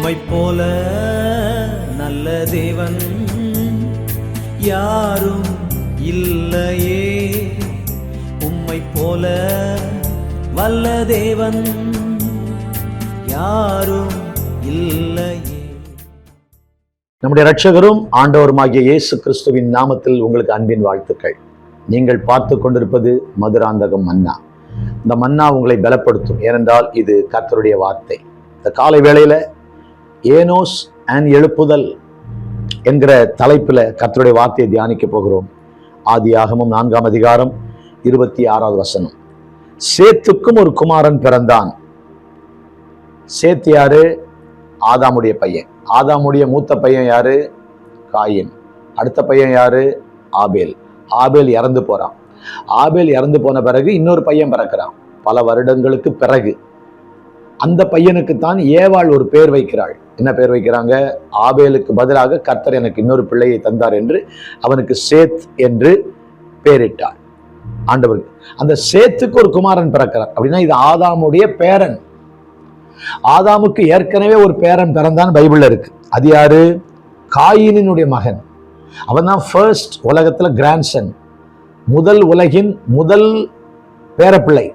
உம்மை போல நல்ல தேவன் யாரும் இல்லையே, உம்மை போல வல்ல தேவன் யாரும் இல்லையே. நம்முடைய இரட்சகரும் ஆண்டவருமாகிய இயேசு கிறிஸ்துவின் நாமத்தில் உங்களுக்கு அன்பின் வாழ்த்துக்கள். நீங்கள் பார்த்து கொண்டிருப்பது மதுராந்தகம் மன்னா. இந்த மன்னா உங்களை பலப்படுத்தும், ஏனென்றால் இது கர்த்தருடைய வார்த்தை. இந்த காலை வேளையில ஏனோஸ் அண்ட் எழுப்புதல் என்கிற தலைப்பில் கர்த்தருடைய வார்த்தையை தியானிக்க போகிறோம். ஆதியாகமம் 4ஆம் அதிகாரம் 26வது வசனம். சேத்துக்கும் ஒரு குமாரன் பிறந்தான். சேத் யாரு? ஆதாமுடைய பையன். ஆதாமுடைய மூத்த பையன் யாரு? காயின். அடுத்த பையன் யாரு? ஆபேல். ஆபேல் இறந்து போறான். ஆபேல் இறந்து போன பிறகு இன்னொரு பையன் பிறக்கிறான். பல வருடங்களுக்கு பிறகு அந்த பையனுக்கு தான் ஏவாள் ஒரு பேர் வைக்கிறாள். என்ன பேர் வைக்கிறாங்க? ஆபேலுக்கு பதிலாக கர்த்தர் எனக்கு இன்னொரு பிள்ளையை தந்தார் என்று அவனுக்கு சேத் என்று பெயரிட்டார் ஆண்டவருக்கு. அந்த சேத்துக்கு ஒரு குமாரன் பிறக்கிறார். அப்படின்னா இது ஆதாமுடைய பேரன். ஆதாமுக்கு ஏற்கனவே ஒரு பேரன் பிறந்தான் பைபிள்ல இருக்கு. அது யாரு? காயினுடைய மகன். அவன் தான் ஃபர்ஸ்ட் உலகத்துல கிராண்ட்சன், முதல் உலகின் முதல் பேரப்பிள்ளை,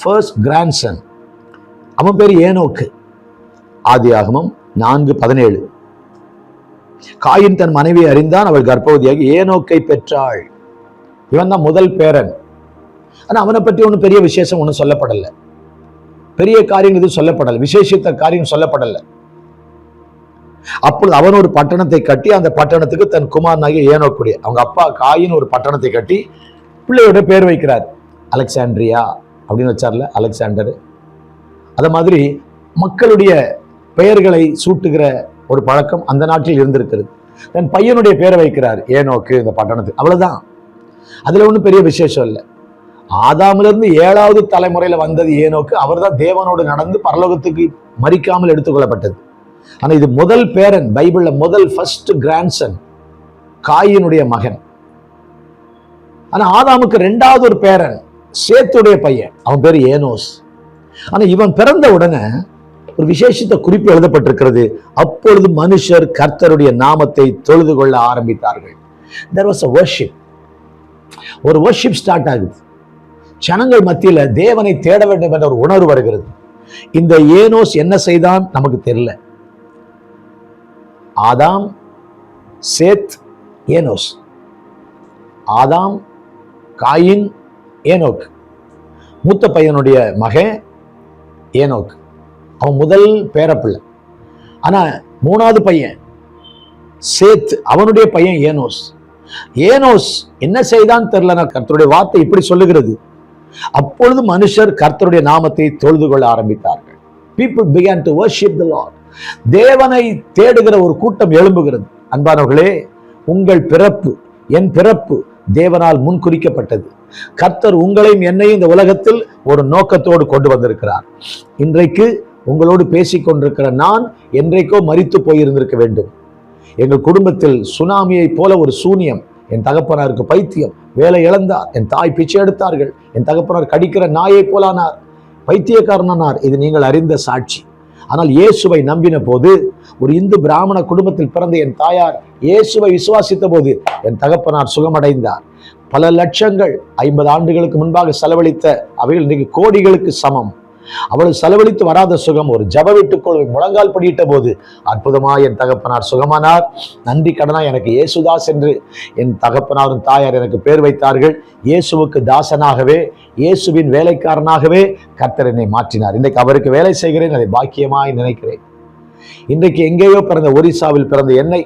ஃபர்ஸ்ட் கிராண்ட்சன். அவன் பேர் ஏனோக்கு. ஆதியாகமம் 4:17. காயின் தன் மனைவியை அறிந்தான், அவள் கர்ப்பவதியாகி ஏனோக்கை பெற்றாள். இவன் தான் முதல் பேரன். ஆனா அவனை பற்றி ஒன்றும் பெரிய விசேஷம் ஒன்றும் சொல்லப்படல, பெரிய காரியம் எதுவும் சொல்லப்படல, விசேஷித்த காரியம் சொல்லப்படல. அப்பொழுது அவன் ஒரு பட்டணத்தை கட்டி அந்த பட்டணத்துக்கு தன் குமாரனாகிய ஏனோக்குடைய அவங்க அப்பா காயின் ஒரு பட்டணத்தை கட்டி பிள்ளையோட பேர் வைக்கிறார். அலெக்சாண்ட்ரியா அப்படின்னு வச்சார்ல, அலெக்சாண்டர். அத மாதிரி மக்களுடைய பெயர்களை சூட்டுகிற ஒரு பழக்கம் அந்த நாட்டில் இருந்திருக்கிறது. தன் பையனுடைய பேரை வைக்கிறார் ஏனோக்கு இந்த பட்டணத்துக்கு. அவ்வளவுதான், அதுல ஒன்றும் பெரிய விசேஷம் இல்லை. ஆதாமிலிருந்து 7வது தலைமுறையில வந்தது ஏனோக்கு. அவர் தான் தேவனோடு நடந்து பரலோகத்துக்கு மரிக்காமல் எடுத்துக்கொள்ளப்பட்டது. ஆனா இது முதல் பேரன், பைபிள்ல முதல் ஃபர்ஸ்ட் கிராண்ட்சன், காயினுடைய மகன். ஆனா ஆதாமுக்கு 2வது ஒரு பேரன், சேத்துடைய பையன், அவன் பேர் ஏனோஸ். ஆனா இவன் பிறந்த உடனே ஒரு விசேஷித்த குறிப்பு எழுதப்பட்டிருக்கிறது. அப்பொழுது மனுஷர் கர்த்தருடைய நாமத்தை தொழுது கொள்ள ஆரம்பித்தார்கள். There was a worship. ஒரு worship ஸ்டார்ட் ஆகுது. ஜனங்கள் மத்தியில தேவனை தேட வேண்டும் என்ற ஒரு உணர்வு வருகிறது. இந்த ஏனோஸ் என்ன செய்தான் நமக்கு தெரியல. ஆதாம், சேத், ஏனோஸ். ஆதாம், காயின், ஏனோக். மூத்த பையனுடைய மகன் ஏனோக், அவன் முதல் பேரப்பிள்ளை. ஆனா 3வது பையன் சேத், அவனுடைய பையன் ஏனோஸ். ஏனோஸ் என்ன செய்தான் தெரியல. கர்த்தருடைய வார்த்தை இப்படி சொல்லுகிறது. அப்பொழுது மனுஷர் கர்த்தருடைய நாமத்தை தொழுது கொள்ள ஆரம்பித்தார்கள். People began to worship the Lord. தேவனை தேடுகிற ஒரு கூட்டம் எழும்புகிறது. அன்பானவர்களே, உங்கள் பிறப்பு, என் பிறப்பு தேவனால் முன்குறிக்கப்பட்டது. கர்த்தர் உங்களையும் என்னையும் இந்த உலகத்தில் ஒரு நோக்கத்தோடு கொண்டு வந்திருக்கிறார். இன்றைக்கு உங்களோடு பேசிக் கொண்டிருக்கிற நான் என்றைக்கோ மரித்து போயிருந்திருக்க வேண்டும். எங்கள் குடும்பத்தில் சுனாமியை போல ஒரு சூனியம். என் தகப்பனாருக்கு பைத்தியம், வேலை இழந்தார். என் தாய் பிச்சை எடுத்தார்கள். என் தகப்பனார் கடிக்கிற நாயை போலானார், பைத்தியக்காரனானார். இது நீங்கள் அறிந்த சாட்சி. ஆனால் இயேசுவை நம்பின போது, ஒரு இந்து பிராமண குடும்பத்தில் பிறந்த என் தாயார் இயேசுவை விசுவாசித்த போது என் தகப்பனார் சுகமடைந்தார். பல லட்சங்கள் 50 ஆண்டுகளுக்கு முன்பாக செலவழித்த அவைகள் இன்றைக்கு கோடிகளுக்கு சமம். அவள் செலவழித்து வராத சுகம் ஒரு ஜப வீட்டுக்குள் முழங்கால் படியிட்ட போது அற்புதமாய் என் தகப்பனார் சுகமானார். நன்றி கடனா எனக்கு இயேசுதாஸ் என்று என் தகப்பனாரும் தாயார் எனக்கு பேர் வைத்தார்கள். இயேசுவுக்கு தாசனாகவே, இயேசுவின் வேலைக்காரனாகவே கர்த்தர் என்னை மாற்றினார். இன்றைக்கு அவருக்கு வேலை செய்கிறேன், அதை பாக்கியமாய் நினைக்கிறேன். இன்றைக்கு எங்கேயோ பிறந்த, ஒரிசாவில் பிறந்த என்னை,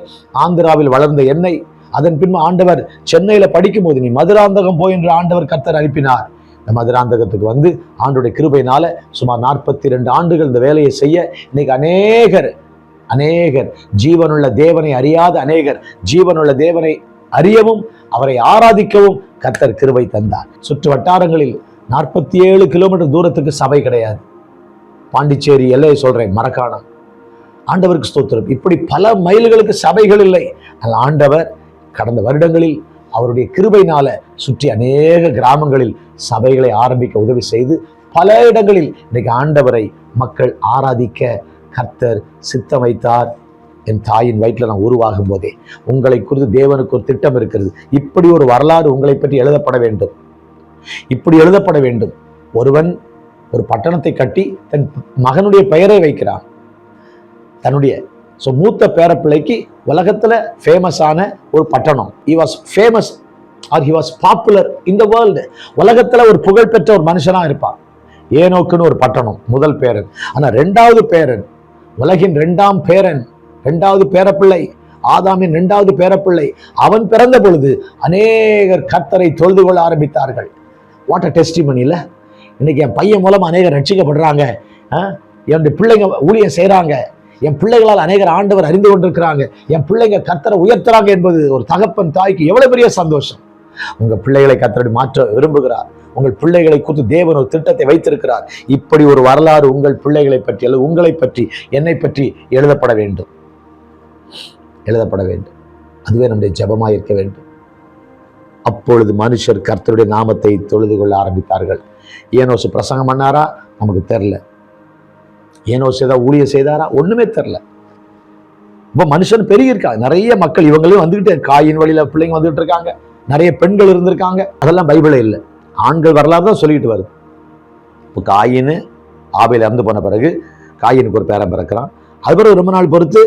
ஆந்திராவில் வளர்ந்த என்னை, அதன் பின்பு ஆண்டவர் சென்னையில படிக்கும் போது நீ மதுராந்தகம் போய் என்று ஆண்டவர் கர்த்தர் அனுப்பினார். இந்த மதுராந்தகத்துக்கு வந்து ஆண்டுடைய கிருபையினால சுமார் 42 ஆண்டுகள் இந்த வேலையை செய்ய இன்னைக்கு அநேகர் ஜீவனுள்ள தேவனை அறியாத அநேகர் ஜீவனுள்ள தேவனை அறியவும் அவரை ஆராதிக்கவும் கர்த்தர் கிருபை தந்தார். சுற்று வட்டாரங்களில் 47 கிலோமீட்டர் தூரத்துக்கு சபை கிடையாது. பாண்டிச்சேரி எல்லையை சொல்றேன், மரக்காணம். ஆண்டவருக்கு ஸ்தோத்திரம். இப்படி பல மைல்களுக்கு சபைகள் இல்லை. ஆனால் ஆண்டவர் கடந்த வருடங்களில் அவருடைய கிருபையினால சுற்றி அநேக கிராமங்களில் சபைகளை ஆரம்பிக்க உதவி செய்து பல இடங்களில் இன்றைக்கு ஆண்டவரை மக்கள் ஆராதிக்க கர்த்தர் சித்தம் வைத்தார். என் தாயின் வயிற்றில் நான் உருவாகும் போதே உங்களை குறித்து தேவனுக்கு ஒரு திட்டம் இருக்கிறது. இப்படி ஒரு வரலாறு உங்களை பற்றி எழுதப்பட வேண்டும். இப்படி எழுதப்பட வேண்டும். ஒருவன் ஒரு பட்டணத்தை கட்டி தன் மகனுடைய பெயரை வைக்கிறான். தன்னுடைய மூத்த பேரப்பிள்ளைக்கு உலகத்துல ஃபேமஸான ஒரு பட்டணம். he was famous or he was popular in the world. உலகத்துல ஒரு புகழ்பெற்ற ஒரு மனுஷனா இருப்பான். ஏனோக்குன்னு ஒரு பட்டணம், முதல் பேரன். ஆனா இரண்டாவது பேரன், உலகின் இரண்டாம் பேரன், இரண்டாவது பேரப்பிள்ளை, ஆதாமின் இரண்டாவது பேரப்பிள்ளை, அவன் பிறந்த பொழுது அநேகர் கர்த்தரை தொழுது கொள்ள ஆரம்பித்தார்கள். வாட் அ டெஸ்டிமனி இல்ல? இன்னைக்கு என் பையன் மூலம் அநேகர் ரட்சிக்கப்படுறாங்க, என்னுடைய பிள்ளைங்க ஊழியம் செய்யறாங்க, என் பிள்ளைகளால் அநேகர் ஆண்டவர் அறிந்து கொண்டிருக்கிறாங்க, என் பிள்ளைங்க கர்த்தரை உயர்த்துறாங்க என்பது ஒரு தகப்பன் தாய்க்கு எவ்வளவு பெரிய சந்தோஷம். உங்க பிள்ளைகளை கர்த்தரை மாற்ற விரும்புகிறார். உங்கள் பிள்ளைகளை குறித்து தேவன் ஒரு திட்டத்தை வைத்திருக்கிறார். இப்படி ஒரு வரலாறு உங்கள் பிள்ளைகளை பற்றி அல்லது உங்களை பற்றி, என்னை பற்றி எழுதப்பட வேண்டும். எழுதப்பட வேண்டும். அதுவே நம்முடைய ஜெபமாய் இருக்க வேண்டும். அப்பொழுது மனுஷர் கர்த்தருடைய நாமத்தை தொழுது கொள்ள ஆரம்பித்தார்கள். ஏனோசு பிரசங்கம் பண்ணாரா? நமக்கு தெரியல. ஏனோசு ஏதாவது ஊழியம் செய்தாரா? ஒண்ணுமே தெரியல. இப்ப மனுஷன் பெருகி இருக்கா, நிறைய மக்கள் இவங்களும் வந்துகிட்டு, காயின் வழியில பிள்ளைங்க வந்துட்டு இருக்காங்க, நிறைய பெண்கள் இருந்திருக்காங்க. அதெல்லாம் பைபிளே இல்லை, ஆண்கள் வரலாறு தான் சொல்லிக்கிட்டு வருது. இப்போ காயின் ஆபேல் இறந்து போன பிறகு காயினுக்கு ஒரு பேரன் பிறக்கிறான். அது பிறகு ரொம்ப நாள் பொறுத்து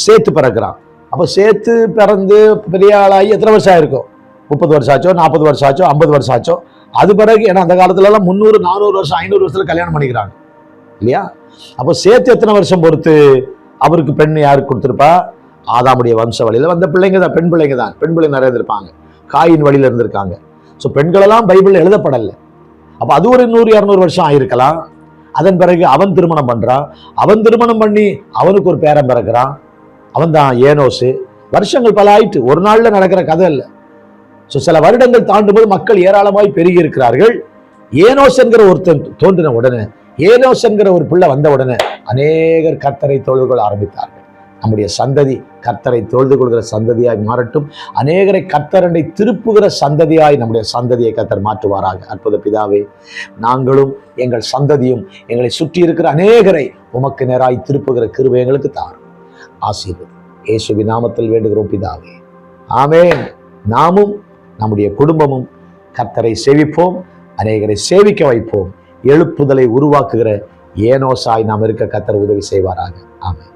சேத்து பிறக்கிறான். அப்போ சேத்து பிறந்து பெரிய ஆளாகி எத்தனை வருஷம் ஆயிருக்கும்? 30 வருஷம் ஆச்சோ, 40 வருஷம் ஆச்சோ, 50 வருஷம் ஆச்சோ. அது பிறகு ஏன்னா அந்த காலத்துல எல்லாம் 300, 400 வருஷம், 500 வருஷத்துல கல்யாணம் பண்ணிக்கிறாங்க இல்லையா? அப்போ சேத்து எத்தனை வருஷம் பொறுத்து அவருக்கு பெண் யாருக்கு கொடுத்துருப்பா? ஆதாமுடைய வம்ச வழியில வந்த பிள்ளைங்க தான், பெண் பிள்ளைங்க தான். பெண் பிள்ளைங்க நிறைய இருந்திருப்பாங்க, காயின் வழியில இருந்திருக்காங்க. ஸோ பெண்களெல்லாம் பைபிள்ல எழுதப்படல. அப்ப அது ஒரு 100-200 வருஷம் ஆயிருக்கலாம். அதன் பிறகு அவன் திருமணம் பண்றான். அவன் திருமணம் பண்ணி அவனுக்கு ஒரு பேரன் பிறக்கிறான். அவன் தான் ஏனோசு. வருஷங்கள் பல ஆயிட்டு, ஒரு நாள்ல நடக்கிற கதை இல்லை. ஸோ சில வருடங்கள் தாண்டும் போது மக்கள் ஏராளமாய் பெருகி இருக்கிறார்கள். ஏனோஸ் என்கிற ஒருத்தன் தோன்றின உடனே, ஏனோஸ் என்கிற ஒரு பிள்ளை வந்த உடனே அநேகர் கர்த்தரை தொழுது கொள்ள ஆரம்பித்தார்கள். நம்முடைய சந்ததி கர்த்தரை தொழுது கொள்கிற சந்ததியாய் மாறட்டும். அநேகரை கர்த்தரண்டை திருப்புகிற சந்ததியாய் நம்முடைய சந்ததியை கர்த்தர் மாற்றுவாராக. அற்புத பிதாவே, நாங்களும் எங்கள் சந்ததியும் எங்களை சுற்றி இருக்கிற அநேகரை உமக்கு நேராய் திருப்புகிற கிருபை எங்களுக்கு தாரும். ஆசீர்வதி இயேசுவின் நாமத்தில் வேண்டுகிறோம் பிதாவே, ஆமென். நாமும் நம்முடைய குடும்பமும் கர்த்தரை சேவிப்போம், அநேகரை சேவிக்க வைப்போம். எழுப்புதலை உருவாக்குகிற ஏனோசாய் நாம் இருக்க கர்த்தர் உதவி செய்வாராக. ஆமென்.